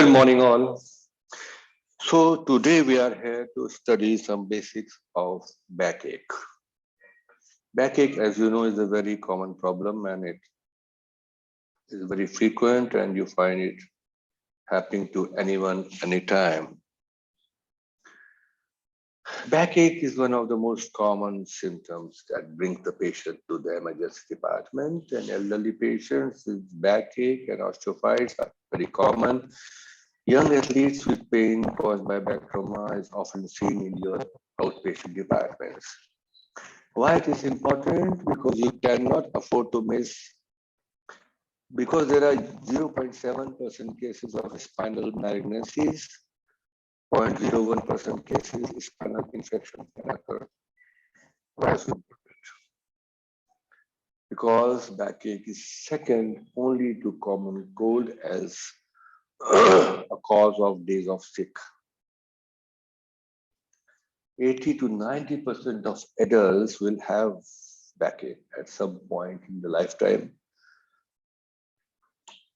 Good morning, all. So, today we are here to study some basics of backache. Backache, as you know, is a very common problem and it is very frequent, and you find it happening to anyone, anytime. Backache is one of the most common symptoms that brings the patient to the emergency department, and elderly patients with backache and osteophytes are very common. Young athletes with pain caused by back trauma is often seen in your outpatient departments. Why it is important? Because you cannot afford to miss, because there are 0.7% cases of spinal malignancies, 0.01% cases spinal infection can occur. Why so important? Because backache is second only to common cold as a cause of days of sick. 80 to 90% of adults will have backache at some point in the lifetime.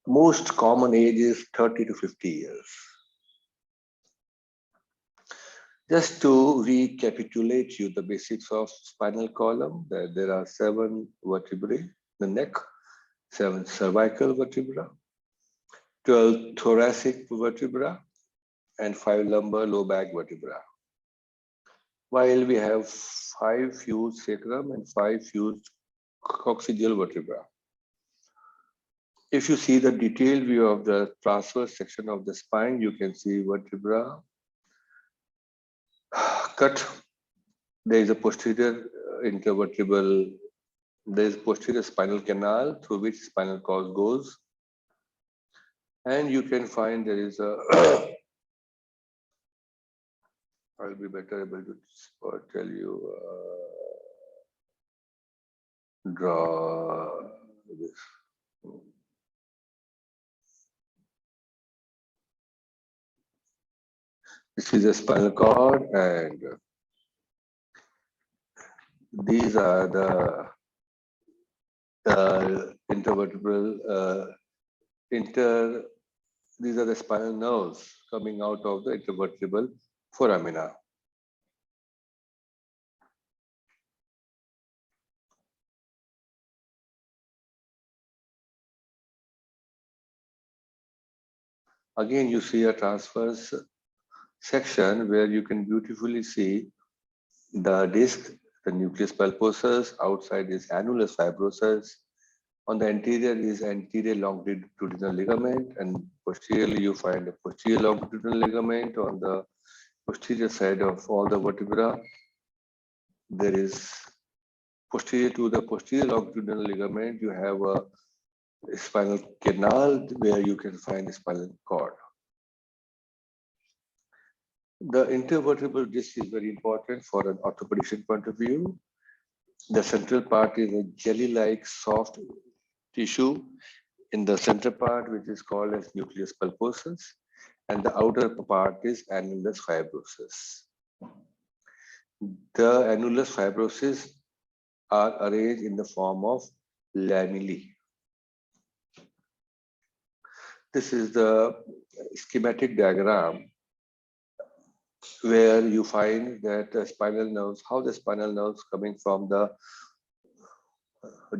Most common age is 30 to 50 years. Just to recapitulate you the basics of spinal column, there are 7 vertebrae, the neck, 7 cervical vertebra, 12 thoracic vertebra, and 5 lumbar low back vertebra. While we have 5 fused sacrum and 5 fused coccygeal vertebra. If you see the detailed view of the transverse section of the spine, you can see vertebra cut. There is a posterior intervertebral, there is posterior spinal canal through which spinal cord goes. And you can find there is a I'll be better able to tell you, draw this. This is a spinal cord, and these are the intervertebral, these are the spinal nerves coming out of the intervertebral foramina. Again, you see a transverse section where you can beautifully see the disc, the nucleus pulposus, outside is annulus fibrosus, on the anterior is anterior longitudinal ligament, and posteriorly you find a posterior longitudinal ligament. On the posterior side of all the vertebra, there is posterior to the posterior longitudinal ligament, you have a spinal canal where you can find a spinal cord. The intervertebral disc is very important for an orthopedic point of view. The central part is a jelly-like soft tissue in the center part, which is called as nucleus pulposus, and the outer part is annulus fibrosus. The annulus fibrosus are arranged in the form of lamellae. This is the schematic diagram where you find that the spinal nerves, how the spinal nerves coming from the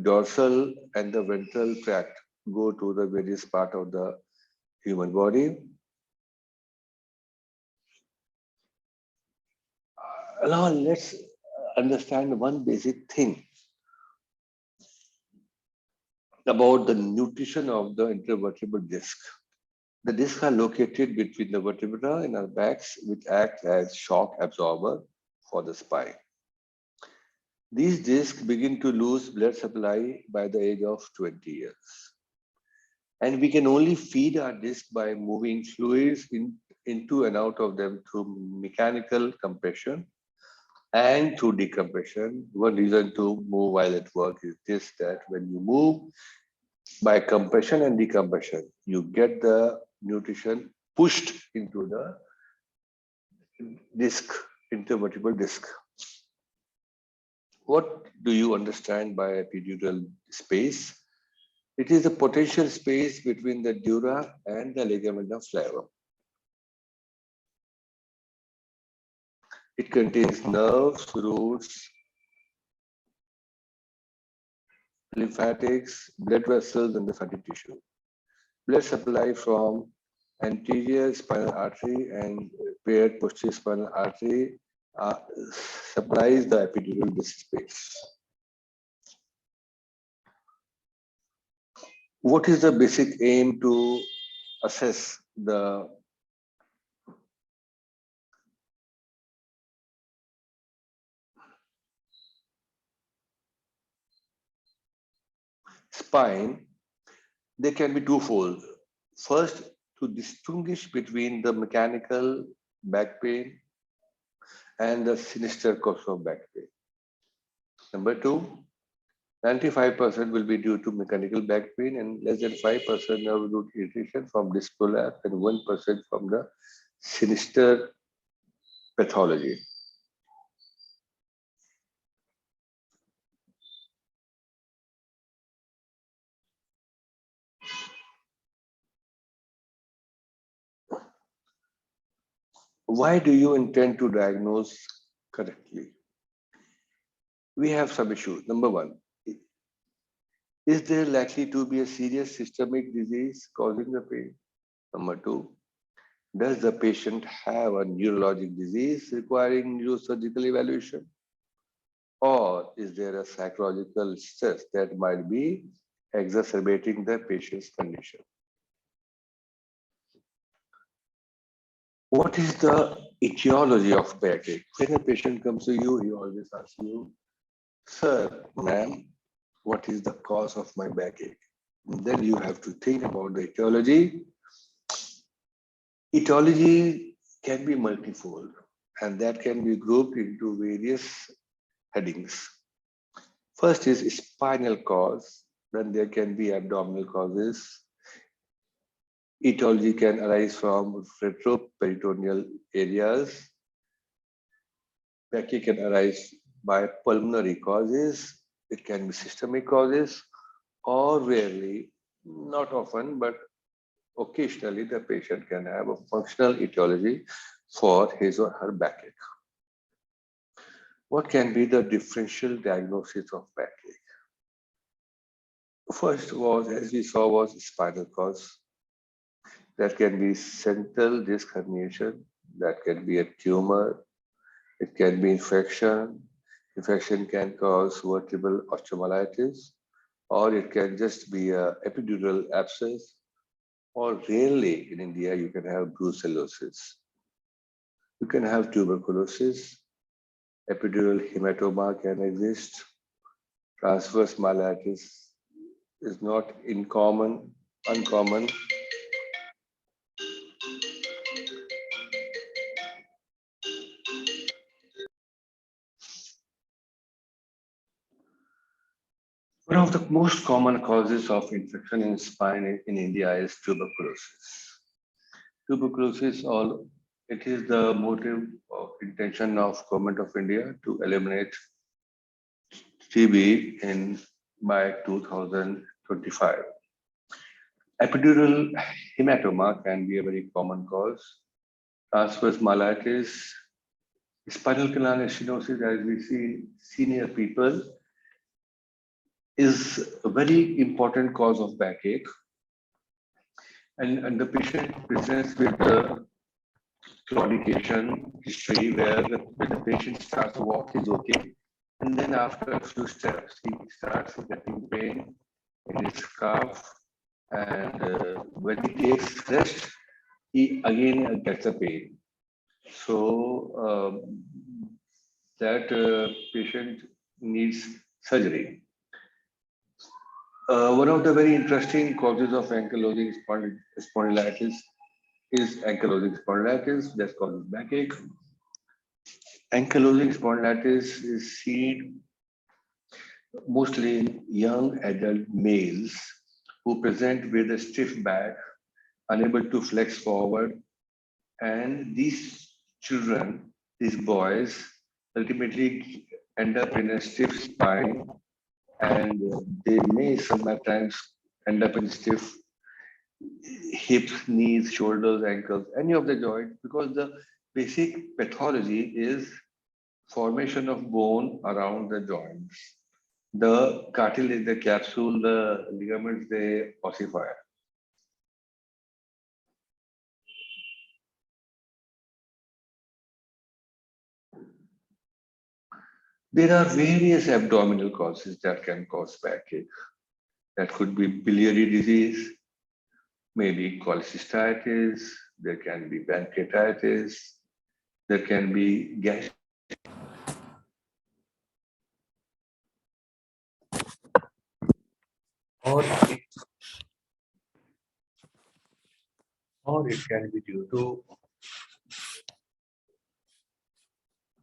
dorsal and the ventral tract go to the various part of the human body. Now let's understand one basic thing about the nutrition of the intervertebral disc. The discs are located between the vertebra in our backs, which act as shock absorber for the spine. These discs begin to lose blood supply by the age of 20 years. And we can only feed our disc by moving fluids into and out of them through mechanical compression and through decompression. One reason to move while at work is this, that when you move by compression and decompression, you get the nutrition pushed into the disc, intervertebral disc. What do you understand by epidural space? It is the potential space between the dura and the ligament of flavum. It contains nerves, roots, lymphatics, blood vessels, and the fatty tissue. Blood supply from anterior spinal artery and paired posterior spinal artery uh, supplies the epidural disc space. What is the basic aim to assess the spine? They can be twofold. First, to distinguish between the mechanical back pain and the sinister cause of back pain. Number two, 95% will be due to mechanical back pain and less than 5% of root irritation from disc prolapse and 1% from the sinister pathology. Why do you intend to diagnose correctly? We have some issues. Number one, is there likely to be a serious systemic disease causing the pain? Number two, does the patient have a neurologic disease requiring neurosurgical evaluation? Or is there a psychological stress that might be exacerbating the patient's condition? What is the etiology of backache? When a patient comes to you, he always asks you, sir, ma'am, what is the cause of my backache? And then you have to think about the etiology. Etiology can be multifold, and that can be grouped into various headings. First is spinal cause, then there can be abdominal causes. Etiology can arise from retroperitoneal areas. Backache can arise by pulmonary causes. It can be systemic causes, or rarely, not often, but occasionally, the patient can have a functional etiology for his or her backache. What can be the differential diagnosis of backache? First was, as we saw, was spinal cause. That can be central disc herniation. That can be a tumor. It can be infection. Infection can cause vertebral osteomyelitis, or it can just be a epidural abscess, or rarely in India, you can have brucellosis. You can have tuberculosis, epidural hematoma can exist, transverse myelitis is not uncommon. One of the most common causes of infection in spine in India is tuberculosis. Tuberculosis, all it is the motive of intention of Government of India to eliminate TB in by 2025. Epidural hematoma can be a very common cause. Transverse myelitis, spinal canal stenosis, as we see in senior people, is a very important cause of backache. And the patient presents with the claudication history where when the patient starts to walk, he's okay. And then after a few steps, he starts getting pain in his calf. And when he takes rest, he again gets a pain. So that patient needs surgery. One of the very interesting causes of ankylosing spondylitis is ankylosing spondylitis that causes backache. Ankylosing spondylitis is seen mostly in young adult males who present with a stiff back, unable to flex forward, and these children, these boys, ultimately end up in a stiff spine, and they may sometimes end up in stiff hips, knees, shoulders, ankles, any of the joints, because the basic pathology is Formation of bone around the joints. The cartilage, the capsule, the ligaments, they ossify. There are various abdominal causes that can cause backache. That could be biliary disease, maybe cholecystitis, there can be pancreatitis, there can be gas, or it can be due to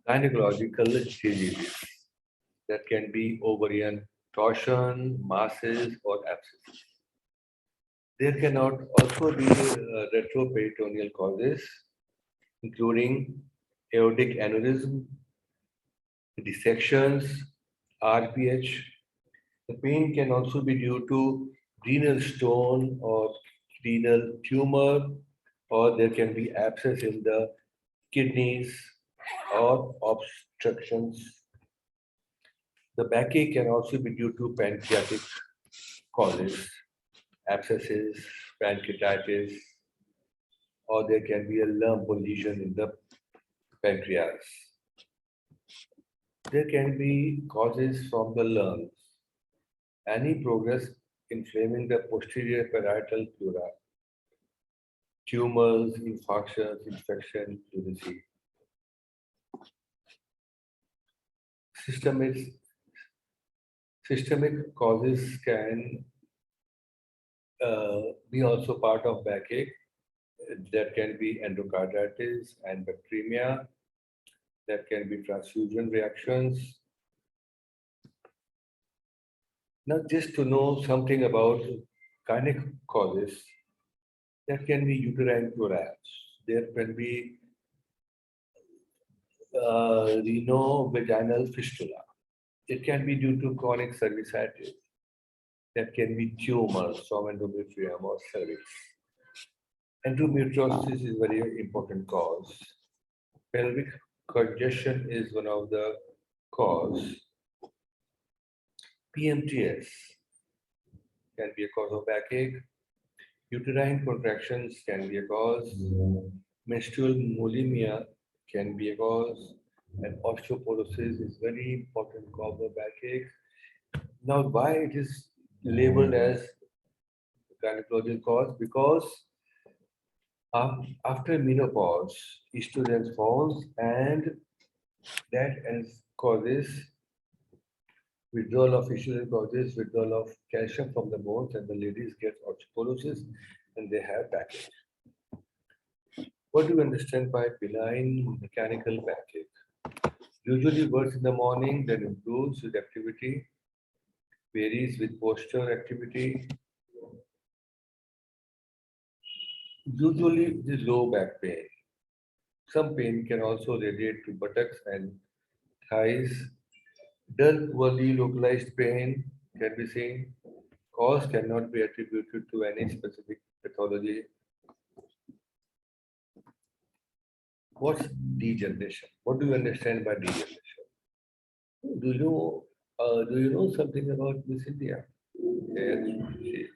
gynecological diseases that can be ovarian torsion, masses, or abscesses. There can also be retroperitoneal causes, including aortic aneurysm, dissections, RPH. The pain can also be due to renal stone or renal tumor, or there can be abscess in the kidneys or obstructions. The backache can also be due to pancreatic causes, abscesses, pancreatitis, or there can be a lump or lesion in the pancreas. There can be causes from the lungs. Any progress inflaming the posterior parietal pleura, tumors, infarctions, infection, pleurisy. Systemic, systemic causes can be also part of backache. There can be endocarditis and bacteremia. There can be transfusion reactions. Now, just to know something about gynec causes, there can be uterine prolapse. There can be renovaginal fistula. It can be due to chronic cervicitis. There can be tumors from endometrium or cervix. Endometriosis is a very important cause. Pelvic congestion is one of the cause. PMTS can be a cause of backache. Uterine contractions can be a cause. Menstrual bulimia can be a cause. And osteoporosis is very important cause of backache. Now, why it is labeled as gynecological cause? Because after menopause, estrogen falls and that causes withdrawal of estrogen causes withdrawal of calcium from the bones, and the ladies get osteoporosis and they have backache. What do you understand by benign mechanical backache? Usually works in the morning, then improves with activity, varies with posture activity. Usually it is low back pain. Some pain can also radiate to buttocks and thighs. Dull, poorly localized pain can be seen. Cause cannot be attributed to any specific pathology. What's degeneration? What do you understand by degeneration? Do you know something about Miss India? Yes, she is.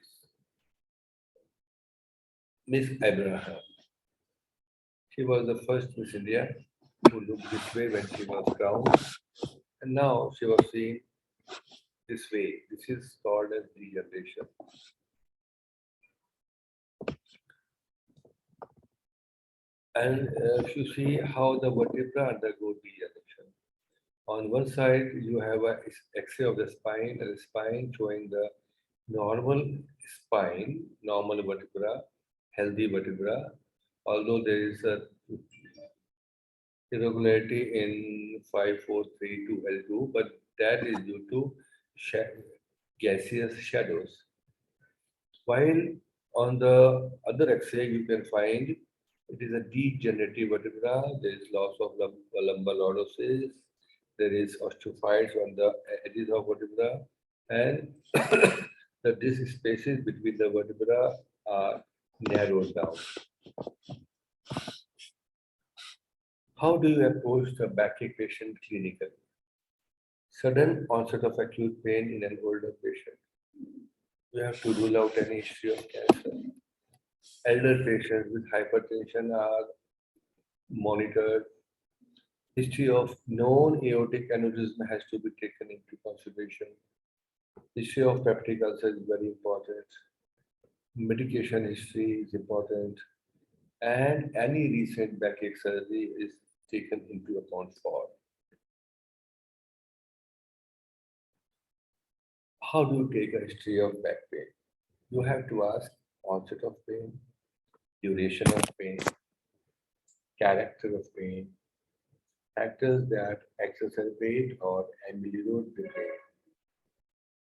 Miss Abraham. She was the first Miss India who looked this way when she was crowned, and now she was seen this way. This is called as degeneration. And if you see how the vertebra undergo degeneration. On one side, you have a X-ray of the spine, and the spine showing the normal spine, normal vertebra, healthy vertebra. Although there is a irregularity in 5432L2, but that is due to gaseous shadows. While on the other X-ray, you can find it is a degenerative vertebra. There is loss of lumbar lordosis. There is osteophytes on the edges of vertebra, and the disc spaces between the vertebra are narrowed down. How do you approach the backache patient clinically? Sudden onset of acute pain in an older patient. You have to rule out any history of cancer. Elder patients with hypertension are monitored. History of known aortic aneurysm has to be taken into consideration. History of peptic ulcer is very important. Medication history is important. And any recent backache surgery is taken into account for. How do you take a history of back pain? You have to ask onset of pain, duration of pain, character of pain, factors that exacerbate or ameliorate the pain,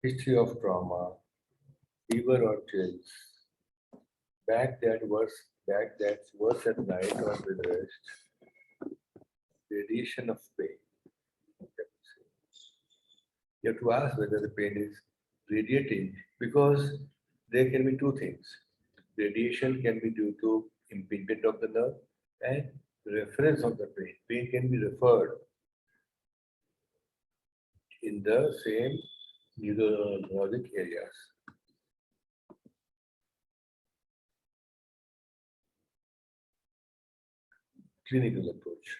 history of trauma, fever or chills, back that's worse at night or with rest, radiation of pain. You have to ask whether the pain is radiating because there can be two things. Radiation can be due to impingement of the nerve and reference of the pain. Pain can be referred in the same neurologic areas. Clinical approach.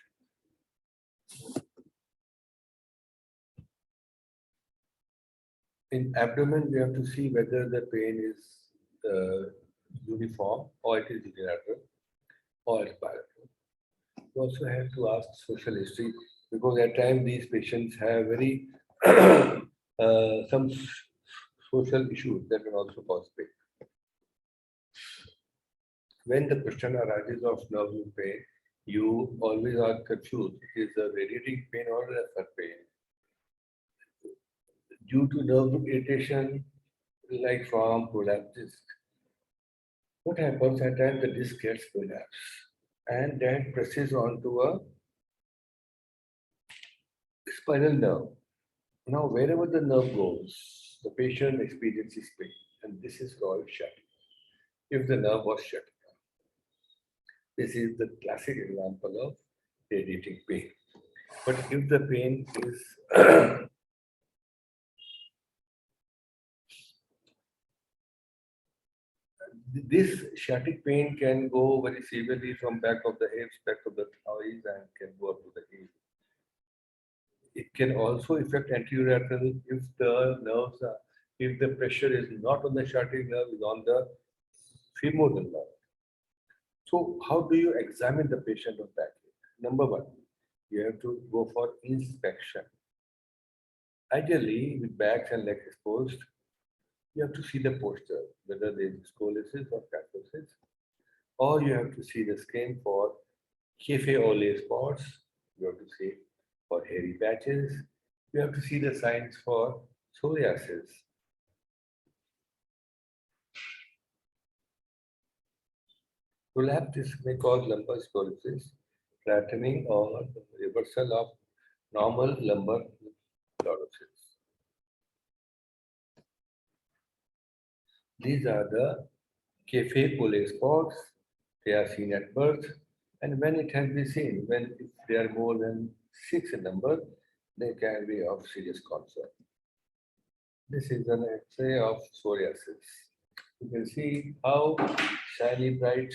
In abdomen, we have to see whether the pain is uniform or it is unilateral or it's bilateral. You also have to ask social history because at times these patients have very some social issues that can also cause pain. When the question arises of nerve pain, you always are confused. Is a radiating pain or a refer pain? Due to nerve irritation, like from prolapsed disc. What happens at times the disc gets prolapsed and that presses onto a spinal nerve. Now, wherever the nerve goes, the patient experiences pain, and this is called shutting. If the nerve was shut, this is the classic example of radiating pain. But if the pain is this sciatic pain can go very severely from back of the hips, back of the thighs, and can go up to the heel. It can also affect anterolateral if the nerves are, if the pressure is not on the sciatic nerve, is on the femoral nerve. So, how do you examine the patient of backache? Number one, you have to go for inspection. Ideally, with backs and legs exposed, you have to see the posture, whether there is scoliosis or kyphosis, or you have to see the skin for cafe au lait spots. You have to see for hairy patches. You have to see the signs for psoriasis. Prolapse disc may cause lumbar sclerosis, flattening or reversal of normal lumbar lordosis. These are the cafe au lait spots. They are seen at birth, and when it has been seen, when if they are more than 6 in number, they can be of serious concern. This is an X-ray of psoriasis. You can see how shiny, bright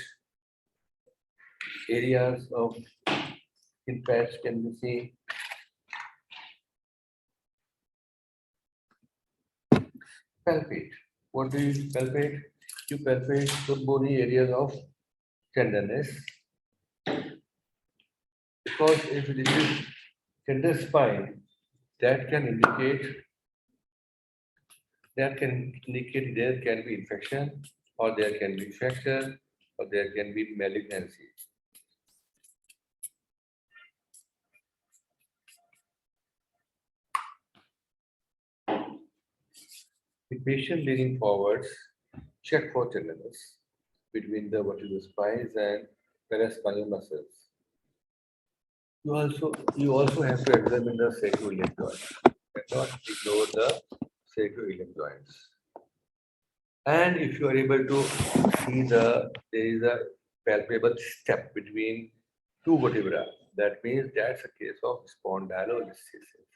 areas of skin patch can be seen. Palpate. What do you palpate? You palpate the bony areas of tenderness because if it is tender spine, that can indicate there can be infection or there can be fracture or there can be malignancy. The patient leaning forwards, check for tenderness between the vertebral spines and paraspinal muscles. You also have to examine the sacroiliac joint. Cannot ignore the sacroiliac joints. And if you are able to see there is a palpable step between two vertebrae, That means that's a case of spondylolisthesis.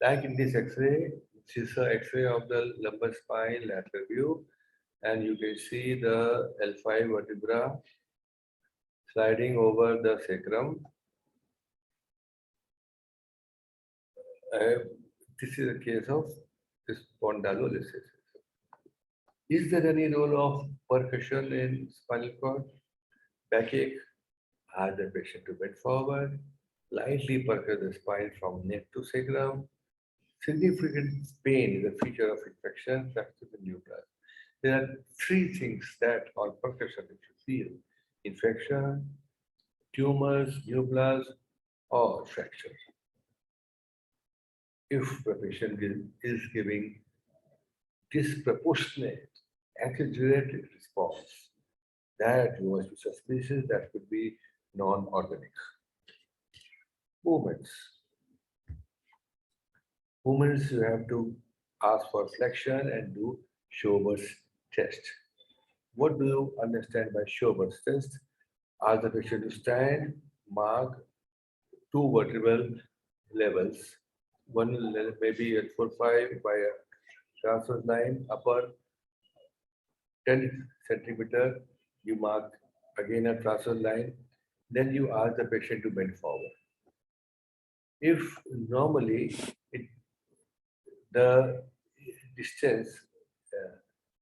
Like in this X-ray, this is a X-ray of the lumbar spine lateral view, and you can see the L5 vertebra sliding over the sacrum. Uh, this is a case of spondylolisthesis. Is there any role of percussion in spinal cord? Backache, ask the patient to bend forward, lightly percuss the spine from neck to sacrum. Significant pain is a feature of infection, fractures, and nucleus. There are three things that on percussion if you feel: infection, tumors, nucleus, or fracture. If the patient is giving disproportionate, exaggerated response, that you must be suspicious, that could be non-organic. Movements. Movements, you have to ask for flexion and do Schober's test. What do you understand by Schober's test? Ask the patient to stand, mark two vertebral levels. One maybe at 4-5 by a transverse line, upper 10 centimeter, you mark again a transverse line, then you ask the patient to bend forward. If normally the distance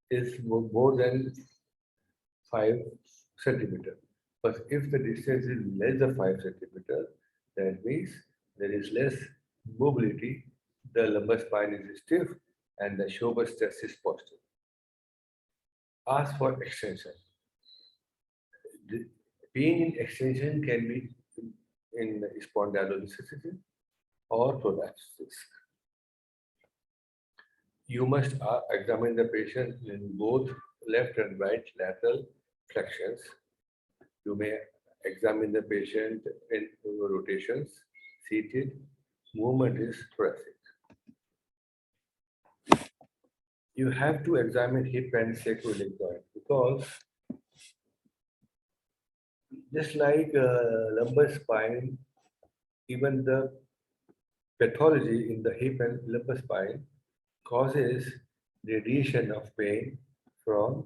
is more than 5 centimeter, but if the distance is less than 5 centimeter, that means there is less mobility, the lumbar spine is stiff, and the Schober's test is positive. Ask for extension. The pain in extension can be in spondylolisthesis or prolapse. You must examine the patient in both left and right lateral flexions. You may examine the patient in rotations, seated, movement is thoracic. You have to examine hip and sacroiliac joint because just like lumbar spine, even the pathology in the hip and lumbar spine causes radiation of pain from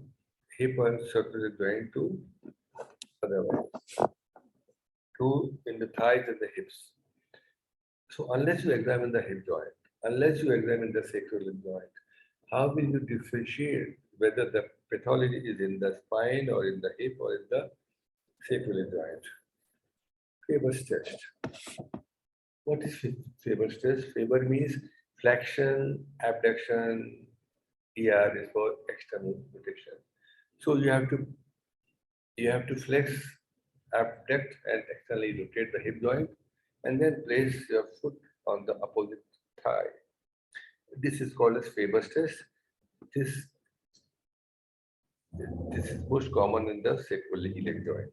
hip and sacroiliac joint to otherwise, to in the thighs and the hips. So unless you examine the hip joint, unless you examine the sacroiliac joint, how will you differentiate whether the pathology is in the spine or in the hip or in the sacroiliac joint? Faber's test. What is Faber's test? Faber means flexion, abduction, ER is for external rotation. So you have to flex, abduct, and externally rotate the hip joint, and then place your foot on the opposite thigh. This is called as Faber's test. This, this is most common in the sacroiliac joint.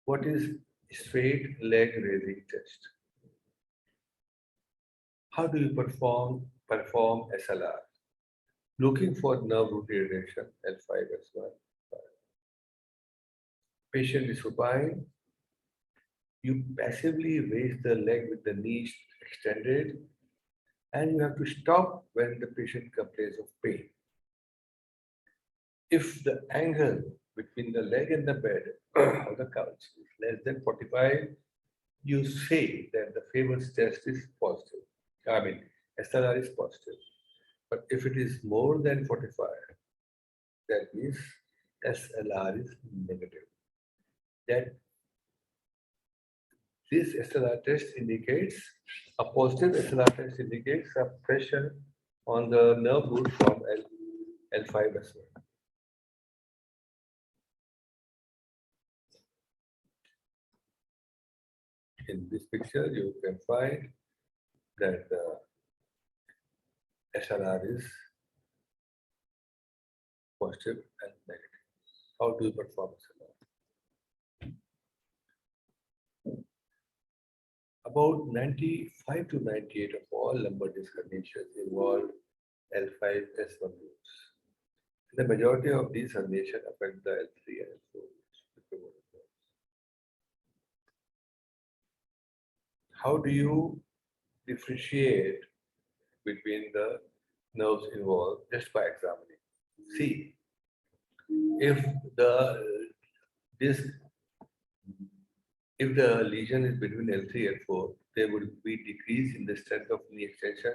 What is straight leg raising test? How do you perform SLR? Looking for nerve root irritation, L5 as well. Patient is supine. You passively raise the leg with the knees extended, and you have to stop when the patient complains of pain. If the angle between the leg and the bed or the couch is less than 45, you say that the Faber's test is positive. I mean, SLR is positive. But if it is more than 45, that means SLR is negative. That this SLR test indicates, a positive SLR test indicates a pressure on the nerve root from L5 as well. In this picture, you can find that the SLR is positive and negative. How do you perform SLR? About 95 to 98 of all lumbar disc herniations involve L5S1 roots. The majority of these herniations affect the L3 and L4 roots. how do you differentiate between the nerves involved just by examining? See, if the disc, if the lesion is between L3 and 4, there would be decrease in the strength of knee extension,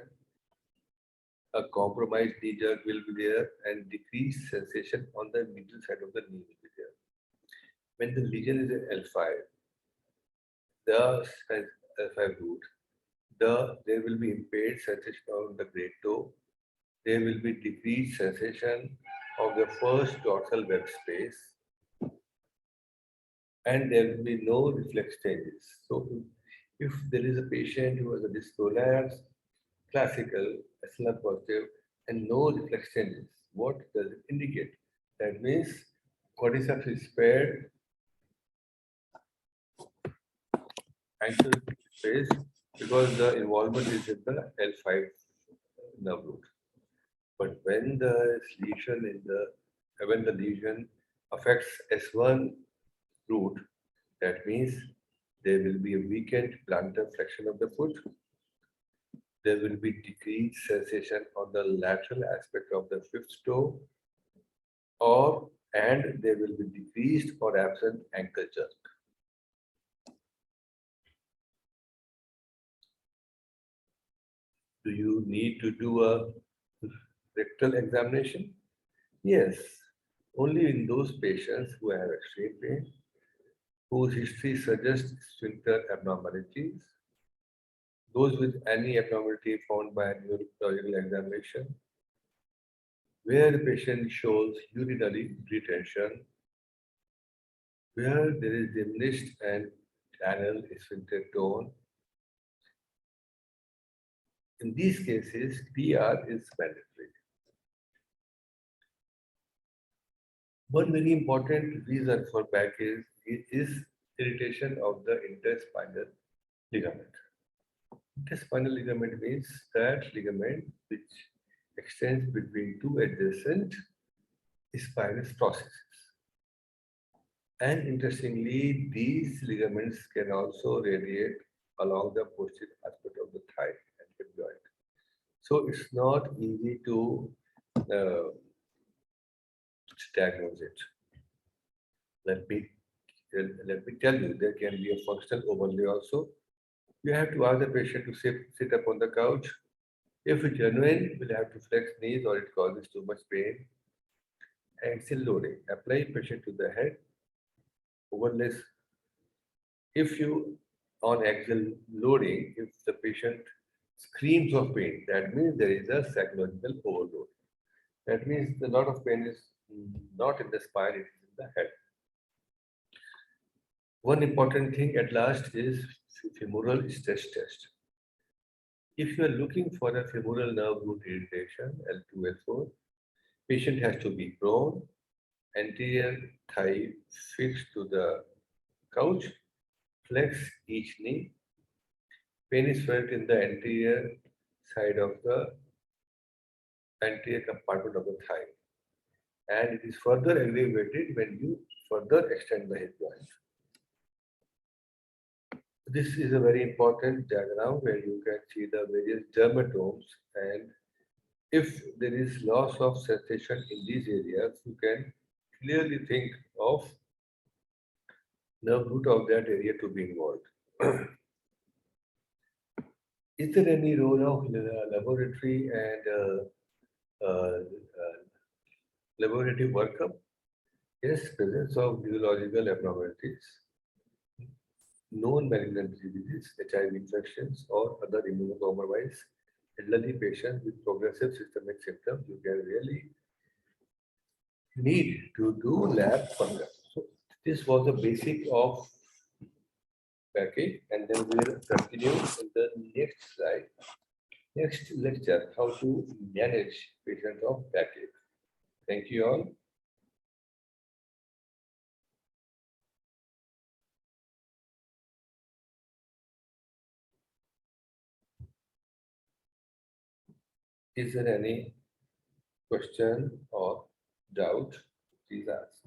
a compromised knee jerk will be there, and decreased sensation on the middle side of the knee will be there. When the lesion is at L5, the L5 root, there will be impaired sensation on the great toe. There will be decreased sensation of the first dorsal web space, and there will be no reflex changes. So, if there is a patient who has a disc prolapse, classical, SLR positive, and no reflex changes, what does it indicate? That means cordyceps is spared, ankle space, because the involvement is in the L5 nerve root. But when the lesion affects S1 root, that means there will be a weakened plantar flexion of the foot. There will be decreased sensation on the lateral aspect of the fifth toe, and there will be decreased or absent ankle jerk. Do you need to do a rectal examination? Yes, only in those patients who have extreme pain, whose history suggests sphincter abnormalities, those with any abnormality found by neurological examination, where the patient shows urinary retention, where there is diminished and anal sphincter tone. In these cases, PR is mandatory. One very important reason for is irritation of the interspinal ligament. Interspinal ligament means that ligament which extends between two adjacent spinous processes. And interestingly, these ligaments can also radiate along the posterior aspect of the thigh and hip joint. So it's not easy to uh, diagnose it. Let me let me tell you, there can be a functional overlay also. You have to ask the patient to sit up on the couch. If it's genuine, we'll have to flex knees or it causes too much pain. Axial loading. Apply pressure to the head. Overlays. If you on axial loading, if the patient screams of pain, that means there is a psychological overload. That means a lot of pain is not in the spine, it is in the head. One important thing at last is femoral stress test. If you are looking for a femoral nerve root irritation, L2, L4, patient has to be prone, anterior thigh fixed to the couch, flex each knee. Pain is felt in the anterior side of the anterior compartment of the thigh. And it is further aggravated when you further extend the hip joint. This is a very important diagram where you can see the various dermatomes, and if there is loss of sensation in these areas, you can clearly think of nerve root of that area to be involved. Is there any role of laboratory and laboratory workup? Yes, presence of neurological abnormalities, known malignant diseases, HIV infections, or other immunocompromised elderly patients with progressive systemic symptoms, you can really need to do lab workup. So this was the basic of backache, and then we'll continue in the next slide, next lecture, how to manage patients of backache. Thank you all. Is there any question or doubt? Please ask.